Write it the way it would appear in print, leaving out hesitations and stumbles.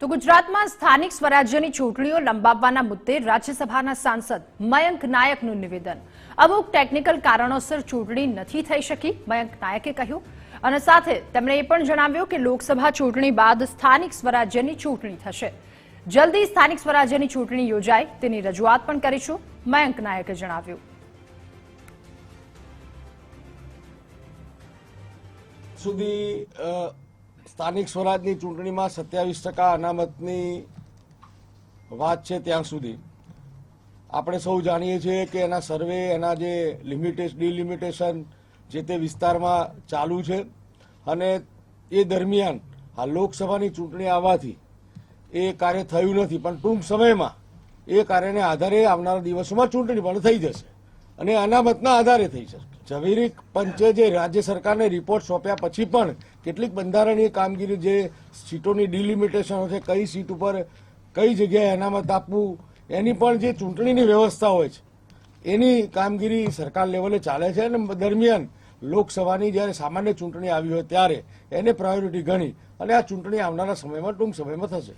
તો ગુજરાતમાં સ્થાનિક સ્વરાજ્યની ચૂંટણીઓ લંબાવવાના મુદ્દે રાજ્યસભાના સાંસદ મયંક નાયકનું નિવેદન। અમુક ટેકનિકલ કારણોસર ચૂંટણી નથી થઈ શકી, મયંક નાયકે કહ્યું। અને સાથે તેમણે એ પણ જણાવ્યું કે લોકસભા ચૂંટણી બાદ સ્થાનિક સ્વરાજ્યની ચૂંટણી થશે। જલ્દી સ્થાનિક સ્વરાજ્યની ચૂંટણી યોજાય તેની રજૂઆત પણ કરીશું, મયંક નાયકે જણાવ્યું। સુધી સ્થાનિક સ્વરાજની ચૂંટણીમાં 27% અનામતની વાત છે ત્યાં સુધી આપણે સૌ જાણીએ છીએ કે એના સર્વે, એના જે ડિલિમિટેશન જે તે વિસ્તારમાં ચાલુ છે અને એ દરમિયાન આ લોકસભાની ચૂંટણી આવવાથી એ કાર્ય થયું નથી, પણ ટૂંક સમયમાં એ કાર્યને આધારે આવનારા દિવસોમાં ચૂંટણી પણ થઈ જશે અને અનામતના આધારે થઈ જશે। ઝવેરી પંચે જે રાજ્ય સરકારને રિપોર્ટ સોંપ્યા પછી પણ કેટલીક બંધારણીય કામગીરી, જે સીટોની ડિલિમિટેશન છે, કઈ સીટ ઉપર કઈ જગ્યાએ અનામત આપવું, એની પણ જે ચૂંટણીની વ્યવસ્થા હોય છે એની કામગીરી સરકાર લેવલે ચાલે છે અને દરમિયાન લોકસભાની જ્યારે સામાન્ય ચૂંટણી આવી હોય ત્યારે એને પ્રાયોરિટી ગણી અને આ ચૂંટણી આવનારા સમયમાં ટૂંક સમયમાં થશે।